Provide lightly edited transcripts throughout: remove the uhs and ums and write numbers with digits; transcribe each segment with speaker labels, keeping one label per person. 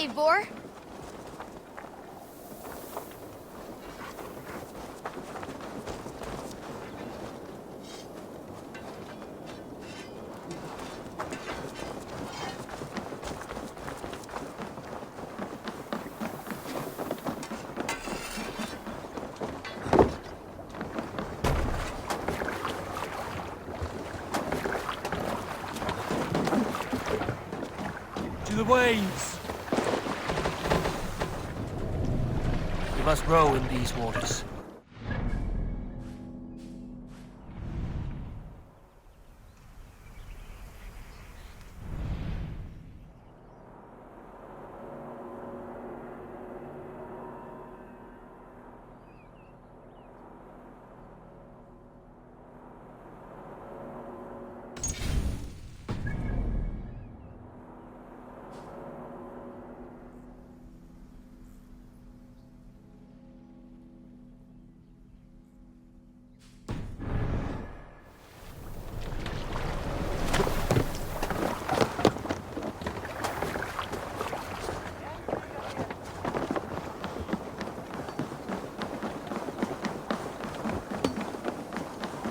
Speaker 1: Eivor.
Speaker 2: To the waves! We must row in these waters.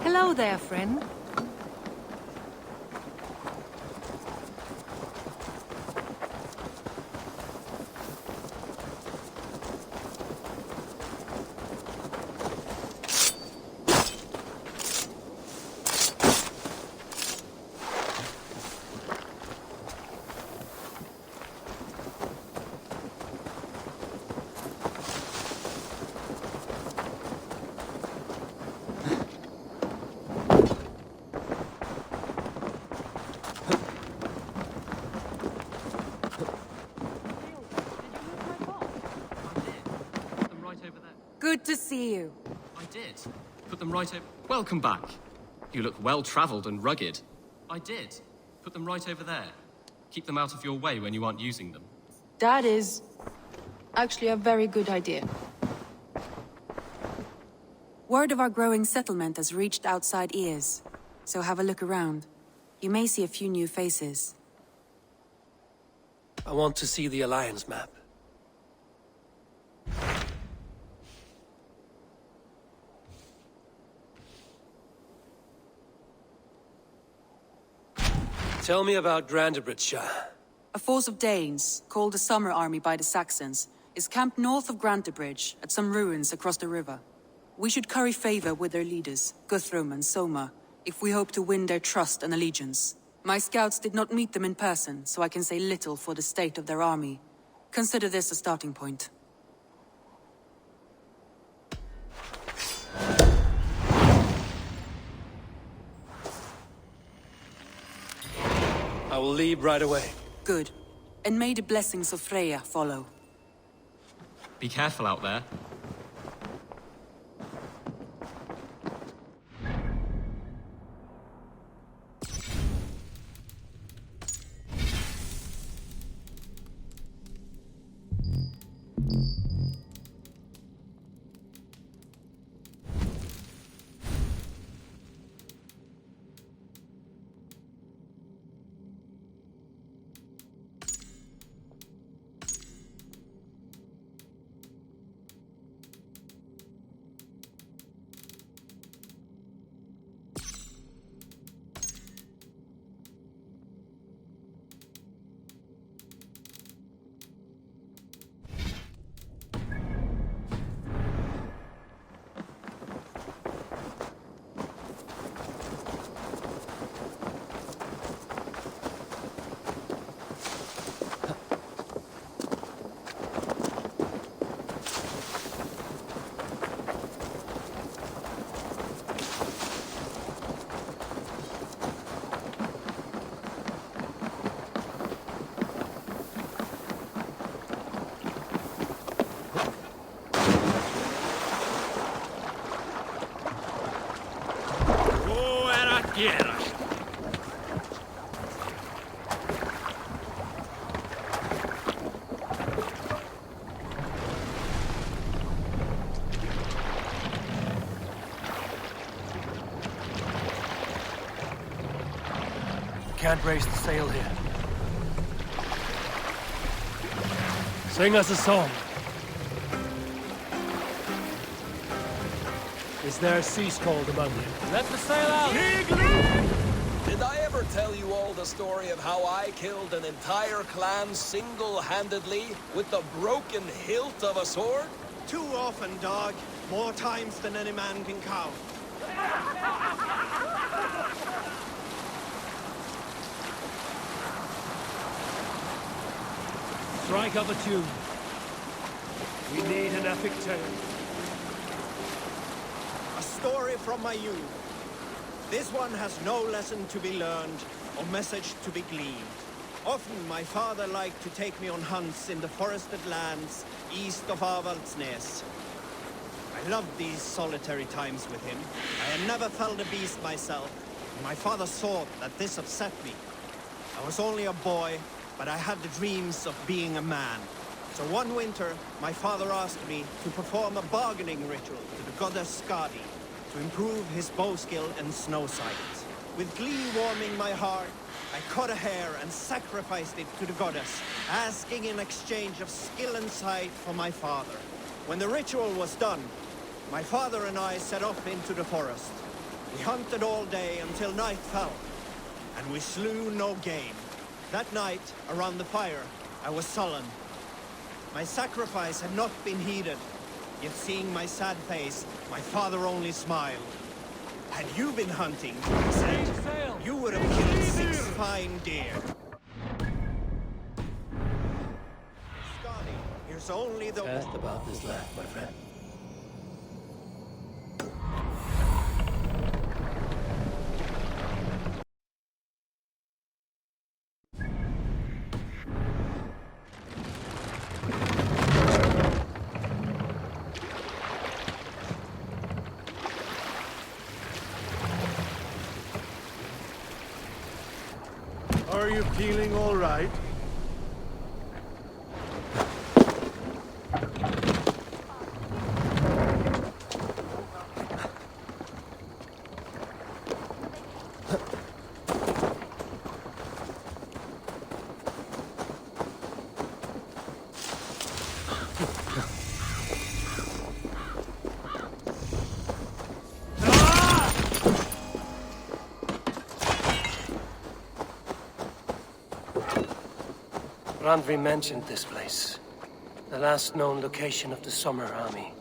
Speaker 3: Hello there, friend. Good to see you.
Speaker 4: I did. Put them right over... Welcome back. You look well-travelled and rugged. I did. Put them right over there. Keep them out of your way when you aren't using them.
Speaker 3: That is actually a very good idea. Word of our growing settlement has reached outside ears, so have a look around. You may see a few new faces.
Speaker 2: I want to see the Alliance map. Tell me about Grantebridgeshire.
Speaker 3: A force of Danes, called the Summer Army by the Saxons, is camped north of Grantebridge at some ruins across the river. We should curry favor with their leaders, Guthrum and Soma, if we hope to win their trust and allegiance. My scouts did not meet them in person, so I can say little for the state of their army. Consider this a starting point.
Speaker 2: I will leave right away.
Speaker 3: Good. And may the blessings of Freya follow.
Speaker 4: Be careful out there.
Speaker 2: Can't raise the sail here.
Speaker 1: Sing us a song. Is there a sea called among you? Let the sail out!
Speaker 5: Did I ever tell you all the story of how I killed an entire clan single-handedly with the broken hilt of a sword?
Speaker 6: Too often, dog. More times than any man can count.
Speaker 1: Strike up a tune. We need an epic tale.
Speaker 6: A story from my youth. This one has no lesson to be learned or message to be gleaned. Often my father liked to take me on hunts in the forested lands east of Avaldsnes. I loved these solitary times with him. I had never felled a beast myself, and my father saw that this upset me. I was only a boy, but I had the dreams of being a man. So one winter, my father asked me to perform a bargaining ritual to the goddess Skadi to improve his bow skill and snow sight. With glee warming my heart, I cut a hair and sacrificed it to the goddess, asking in exchange of skill and sight for my father. When the ritual was done, my father and I set off into the forest. We hunted all day until night fell, and we slew no game. That night, around the fire, I was sullen. My sacrifice had not been heeded, yet seeing my sad face, my father only smiled. Had you been hunting, he said, you would have killed 6 fine deer. Scotty, here's only the...
Speaker 1: Cast about this land, my friend.
Speaker 7: Are you feeling all right?
Speaker 2: Randvi mentioned this place. The last known location of the Summer Army.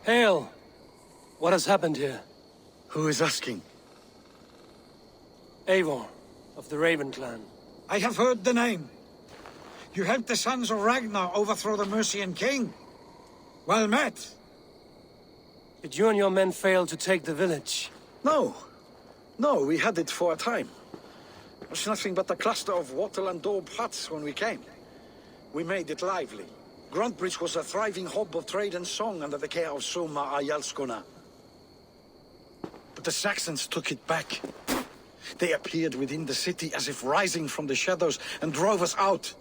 Speaker 2: Hail! What has happened here?
Speaker 8: Who is asking?
Speaker 2: Eivor, of the Raven clan.
Speaker 9: I have heard the name. You helped the sons of Ragnar overthrow the Mercian king. Well met.
Speaker 2: Did you and your men fail to take the village?
Speaker 8: No. No, we had it for a time. It was nothing but a cluster of wattle and daub huts when we came. We made it lively. Gruntbridge was a thriving hub of trade and song under the care of Soma Ayalskona. But the Saxons took it back. They appeared within the city as if rising from the shadows and drove us out.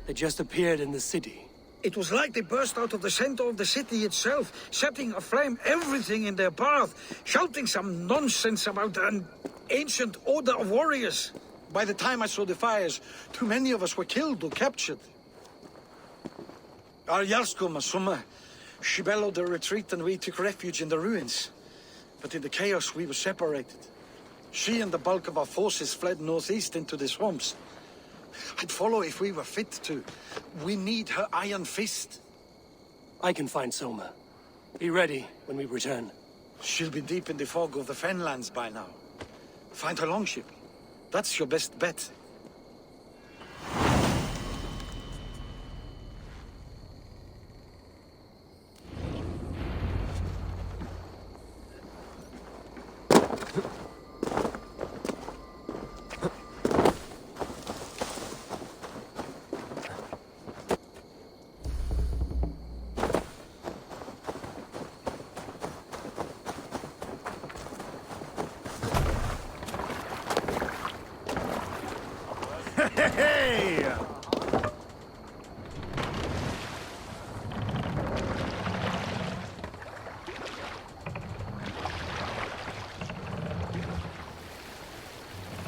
Speaker 2: They just appeared in the city.
Speaker 9: It was like they burst out of the center of the city itself, setting aflame everything in their path, shouting some nonsense about an ancient order of warriors.
Speaker 8: By the time I saw the fires, too many of us were killed or captured. Ayalskona, Soma, she bellowed a retreat and we took refuge in the ruins. But in the chaos we were separated. She and the bulk of our forces fled northeast into the swamps. I'd follow if we were fit to. We need her iron fist.
Speaker 2: I can find Soma. Be ready when we return.
Speaker 8: She'll be deep in the fog of the Fenlands by now. Find her longship. That's your best bet.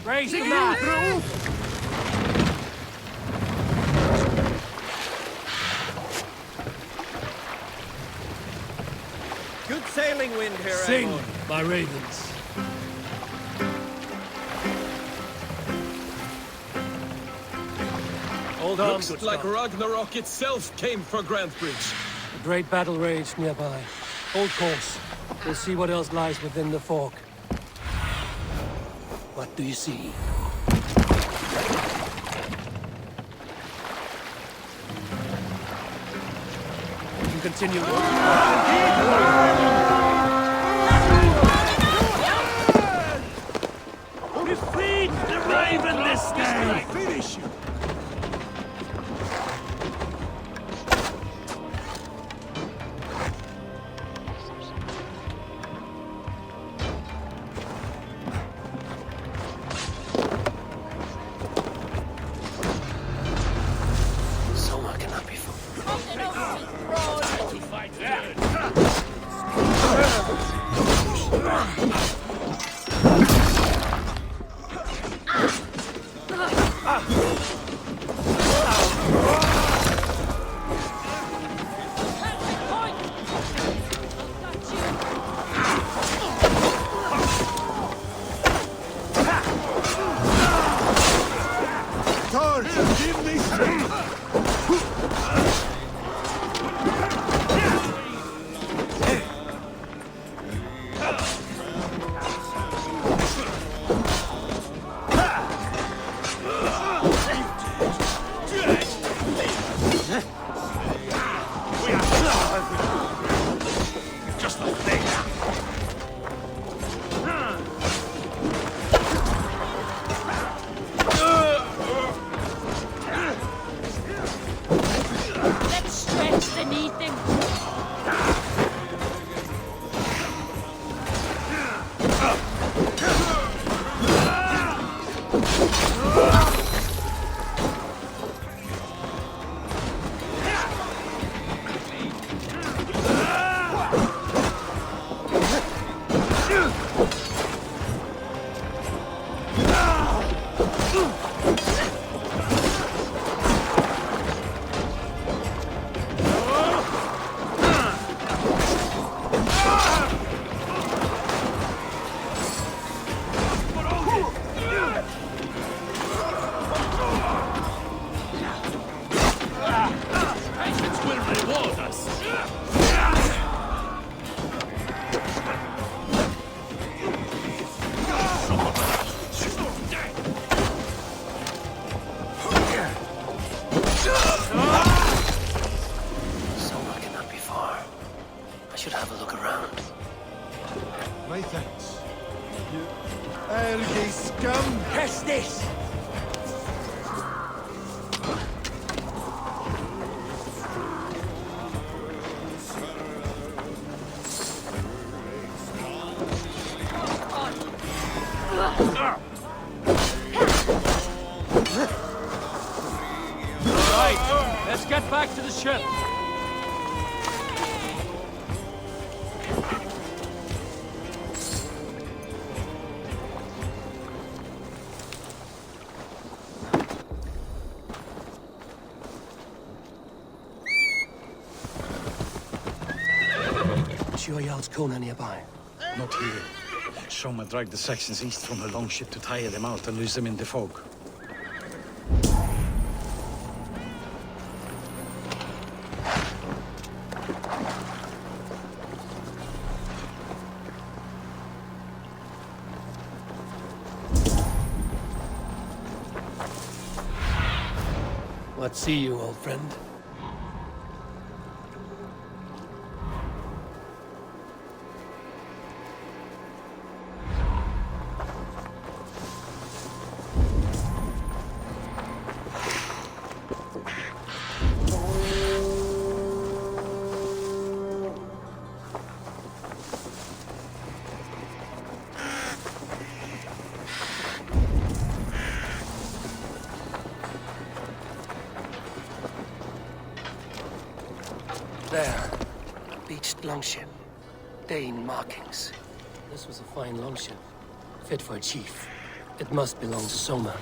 Speaker 1: Raise the mast!
Speaker 6: Good sailing wind here,
Speaker 1: Sing,
Speaker 6: Eivor.
Speaker 1: my ravens. Hold on,
Speaker 5: Looks
Speaker 1: good
Speaker 5: like
Speaker 1: Scot.
Speaker 5: Ragnarok itself came for Grantebridge.
Speaker 2: A great battle raged nearby. Hold course. We'll see what else lies within the fog. What do you see?
Speaker 1: We can continue. Defeat the raven this day! Finish you!
Speaker 2: Soma cannot be fooled.
Speaker 1: To fight there!
Speaker 7: Thor, give me strength!
Speaker 1: Just a thing!
Speaker 10: Let's stretch the knee thing.
Speaker 1: Patience will reward us!
Speaker 2: Soma cannot be far. I should have a look around.
Speaker 7: My thanks. You... Ergi scum!
Speaker 1: Press this! Right, let's get back to the ship.
Speaker 2: Sure Jarl's Kona nearby.
Speaker 9: Not here. Soma dragged the Saxons east from her longship to tire them out and lose them in the fog.
Speaker 2: What see you, old friend? There. Beached longship. Dane markings. This was a fine longship. Fit for a chief. It must belong to Soma.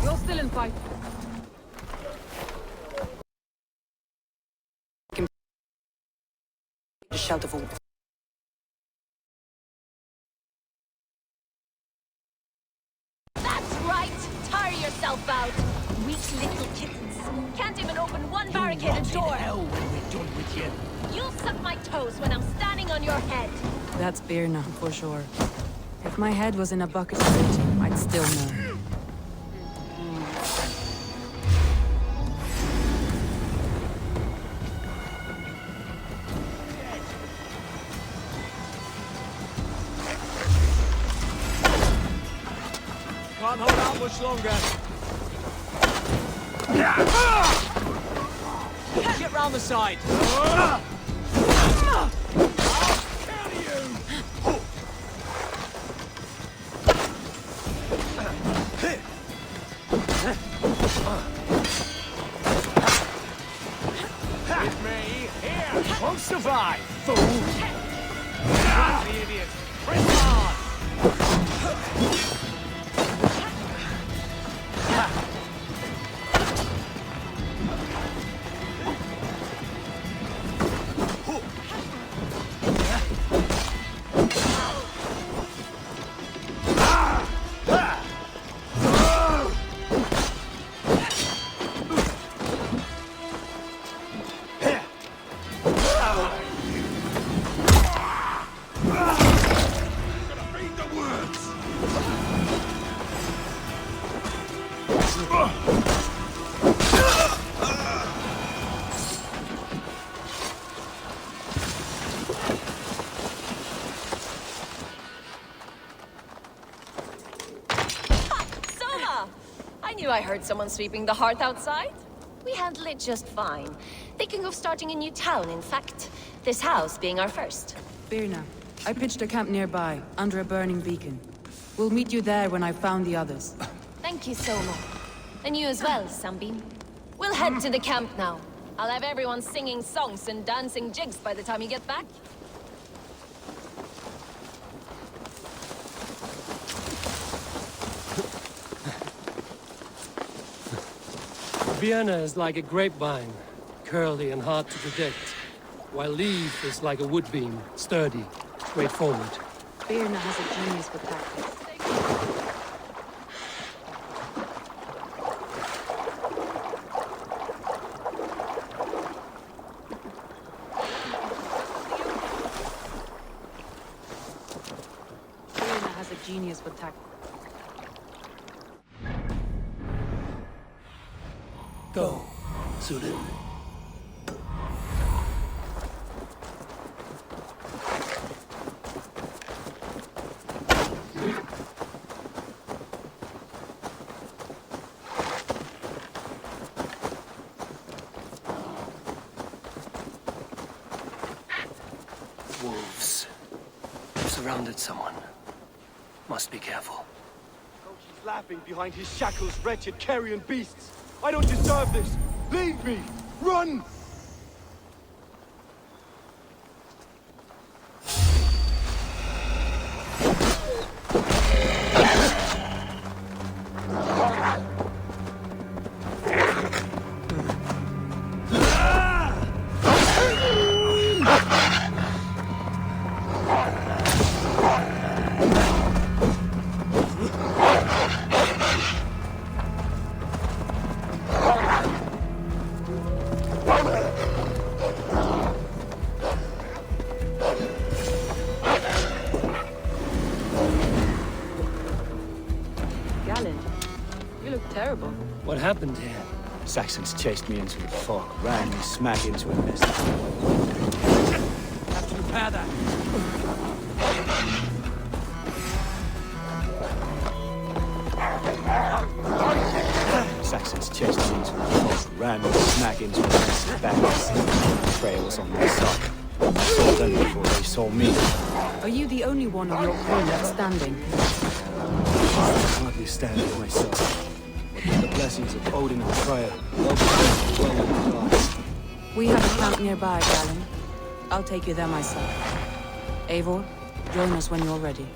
Speaker 3: You're still in fight. Shelter for.
Speaker 10: That's right! Tire yourself out! Weak little kittens. Can't even open one barricaded door!
Speaker 1: Hell when we're done with you.
Speaker 10: You'll suck my toes when I'm standing on your head!
Speaker 3: That's Birna, for sure. If my head was in a bucket of it, I'd still know.
Speaker 6: Can't hold out much longer. Get round the side. I'll kill you! With me, here! Won't survive, fool! The idiot! Press hard!
Speaker 10: I heard someone sweeping the hearth outside. We handle it just fine. Thinking of starting a new town, in fact. This house being our first.
Speaker 3: Birna, I pitched a camp nearby, under a burning beacon. We'll meet you there when I've found the others.
Speaker 10: Thank you, Soma. And you as well, Sunbeam. We'll head to the camp now. I'll have everyone singing songs and dancing jigs by the time you get back.
Speaker 2: Vienna is like a grapevine, curly and hard to predict, while Leaf is like a wood beam, sturdy, straightforward.
Speaker 3: Birna has a genius with tactics. Birna has a genius with tactics.
Speaker 2: Go, Sulin. Wolves. They've surrounded someone. Must be careful.
Speaker 7: He's laughing behind his shackles, wretched carrion beasts. I don't deserve this! Leave me! Run!
Speaker 3: You look terrible.
Speaker 2: What happened here?
Speaker 11: Saxons chased me into the fog, ran me smack into a mist.
Speaker 2: Have to repair that.
Speaker 11: Saxons chased me into the fog, ran me smack into a mist. The trail was on my side. I saw them before they saw me.
Speaker 3: Are you the only one of your crew left standing?
Speaker 11: I hardly stand for myself. But with the blessings of Odin and Freya, well with the gods.
Speaker 3: We have a camp nearby, Galen. I'll take you there myself. Eivor, join us when you're ready.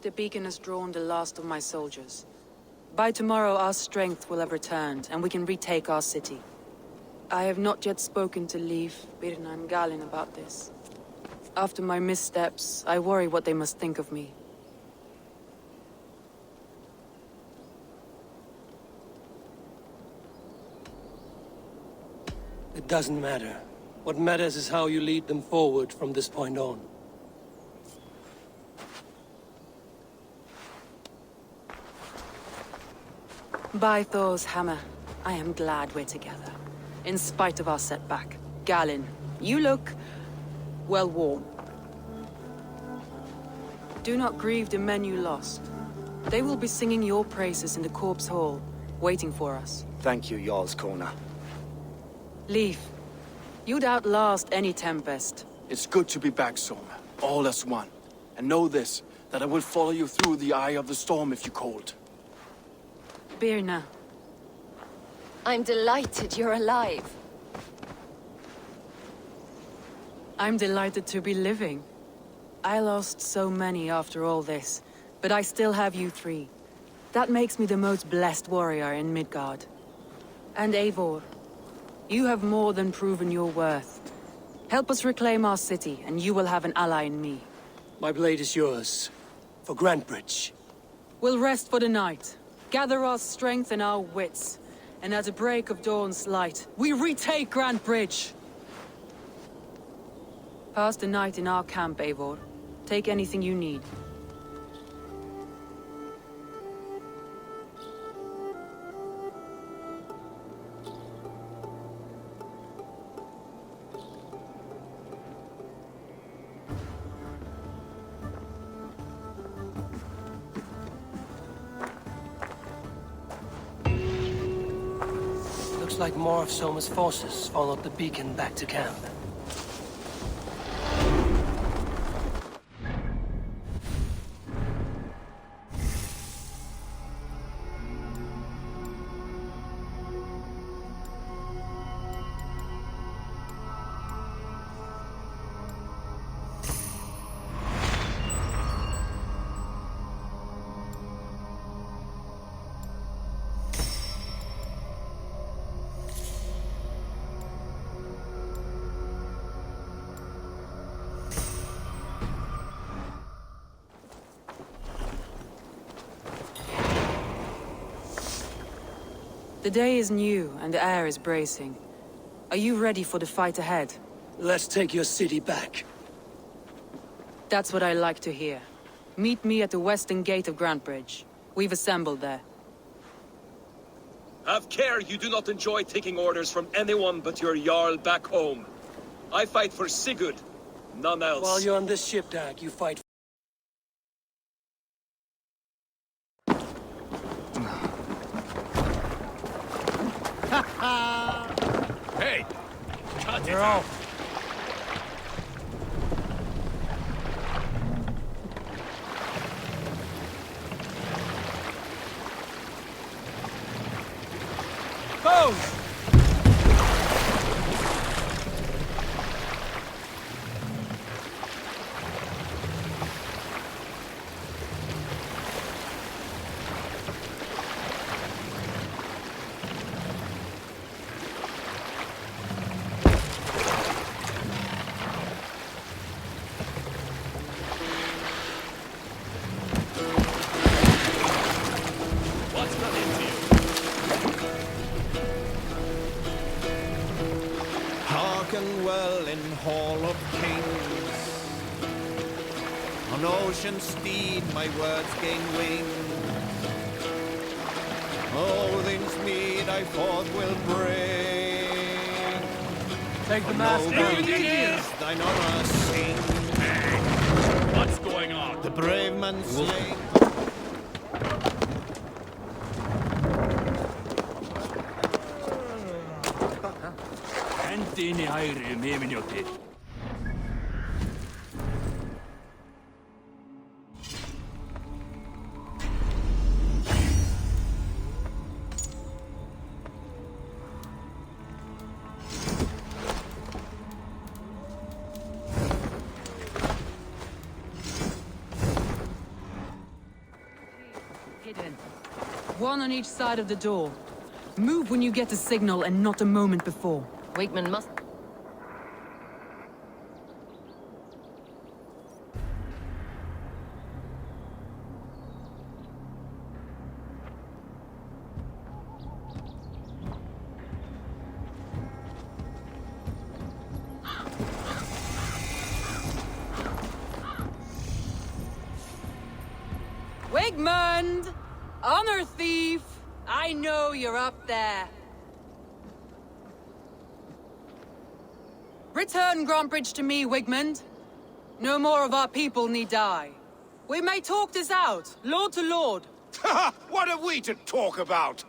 Speaker 3: The beacon has drawn the last of my soldiers. By tomorrow, our strength will have returned, and we can retake our city. I have not yet spoken to Leif, Birna, and Galin about this. After my missteps, I worry what they must think of me.
Speaker 2: It doesn't matter. What matters is how you lead them forward from this point on.
Speaker 3: By Thor's hammer, I am glad we're together. In spite of our setback. Galin, you look... well worn. Do not grieve the men you lost. They will be singing your praises in the Corpse Hall, waiting for us.
Speaker 11: Thank you, Jarl's Kona.
Speaker 3: Leif, you'd outlast any tempest.
Speaker 12: It's good to be back, Soma. All as one. And know this, that I will follow you through the eye of the storm if you called.
Speaker 3: Birna.
Speaker 10: I'm delighted you're alive.
Speaker 3: I'm delighted to be living. I lost so many after all this, but I still have you three. That makes me the most blessed warrior in Midgard. And Eivor, you have more than proven your worth. Help us reclaim our city, and you will have an ally in me.
Speaker 2: My blade is yours. For Grantebridge.
Speaker 3: We'll rest for the night. Gather our strength and our wits. And at the break of dawn's light, we retake Grantebridge! Pass the night in our camp, Eivor. Take anything you need.
Speaker 2: Looks like more of Soma's forces followed the beacon back to camp.
Speaker 3: The day is new and the air is bracing. Are you ready for the fight ahead?
Speaker 2: Let's take your city back.
Speaker 3: That's what I like to hear. Meet me at the western gate of Grantebridge. We've assembled there.
Speaker 5: Have care you do not enjoy taking orders from anyone but your Jarl back home. I fight for Sigurd, none else.
Speaker 2: While you're on this ship, Dag, you fight.
Speaker 1: Hey! Cut it
Speaker 2: You're
Speaker 1: out!
Speaker 2: off.
Speaker 1: Bones! What's got into you?
Speaker 6: Hearken well in Hall of Kings. On ocean steed my words gain wing. Odin's mead I forth will bring.
Speaker 2: Take the
Speaker 6: On
Speaker 2: mask
Speaker 6: noble
Speaker 2: down.
Speaker 6: deeds thine honor sing.
Speaker 1: What's going on?
Speaker 6: The brave man slain.
Speaker 1: Hendi inn í hægri yfirnjóti.
Speaker 3: Hidden. One on each side of the door. Move when you get the signal and not a moment before.
Speaker 10: Wigman must...
Speaker 3: Wigmund! Honor thief! I know you're up there. Return Grantebridge to me, Wigmund. No more of our people need die. We may talk this out, lord to lord.
Speaker 13: What have we to talk about?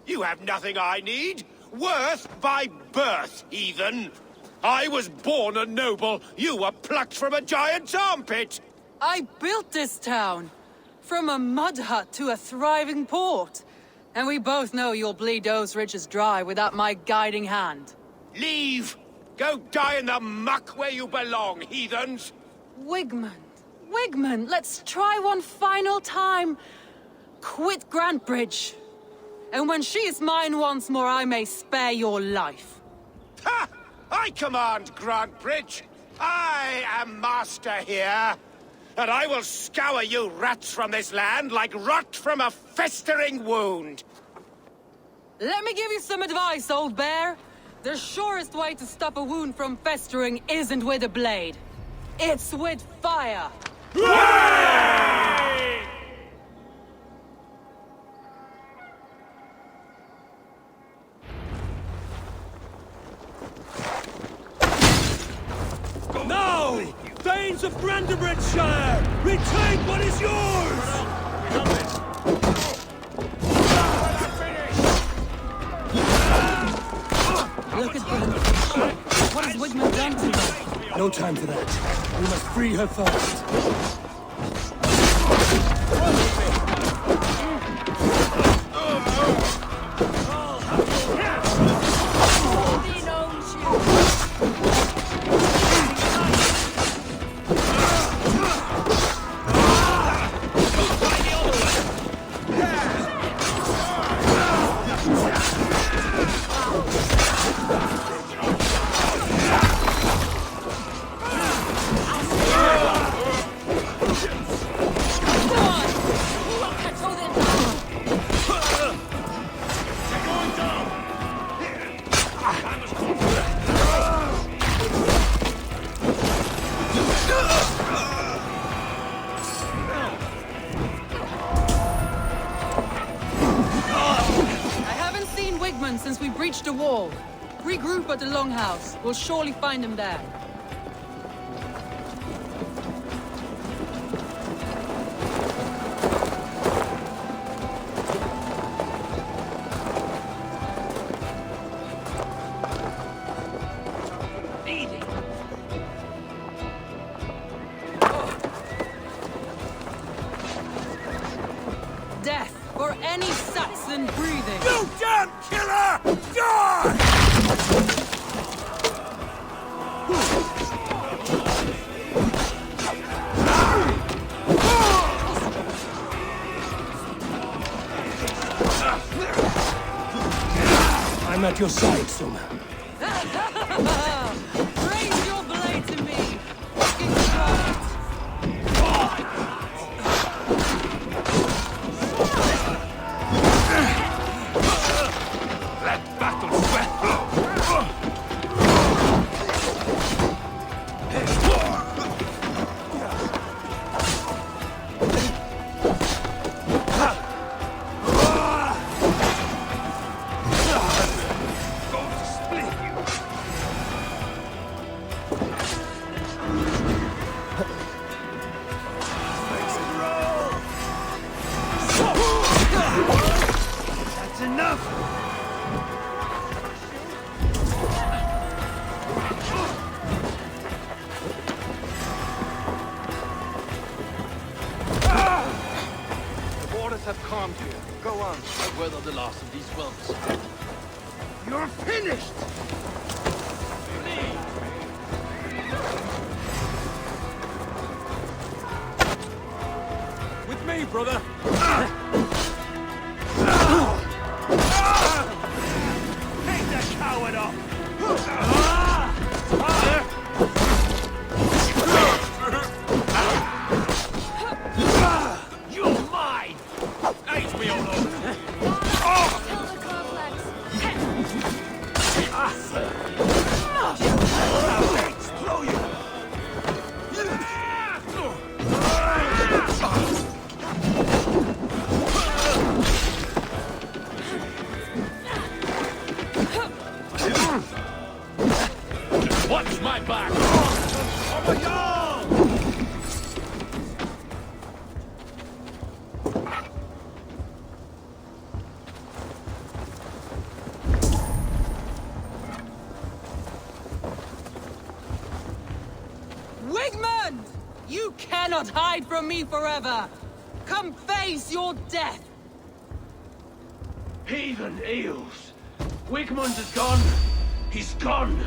Speaker 13: You have nothing I need. Worth by birth, heathen. I was born a noble. You were plucked from a giant's armpit.
Speaker 3: I built this town. From a mud hut to a thriving port. And we both know you'll bleed those riches dry without my guiding hand.
Speaker 13: Leave. Go die in the muck where you belong, heathens.
Speaker 3: Wigmund, let's try one final time. Quit Grantebridge. And when she is mine once more, I may spare your life.
Speaker 13: Ha! I command Grantebridge. I am master here. And I will scour you rats from this land like rot from a festering wound.
Speaker 3: Let me give you some advice, old bear. The surest way to stop a wound from festering isn't with a blade. It's with fire.
Speaker 1: Now! Thanes of Grantebridgeshire! Retake what is yours!
Speaker 3: Look at Grantebridge. What has Wigmund done to her?
Speaker 2: No time for that. We must free her first.
Speaker 3: since we breached the wall. Regroup at the Longhouse. We'll surely find him there. Death for any Saxon breathing!
Speaker 13: You damn killer! Die!
Speaker 1: I'm at your side, Soma.
Speaker 3: Raise your blade to me! Fucking right!
Speaker 13: Let battle sweat!
Speaker 1: That's enough!
Speaker 11: The waters have calmed here. Go on. I weather the last of these wells.
Speaker 1: You're finished!
Speaker 13: With me, brother!
Speaker 1: Take the coward off! You're mine!
Speaker 13: Aid me, old lord!
Speaker 1: I'll explode you!
Speaker 13: Watch my back!
Speaker 3: Wigmund! You cannot hide from me forever! Come face your death!
Speaker 1: Heathen eels! Wigmund is gone! He's gone!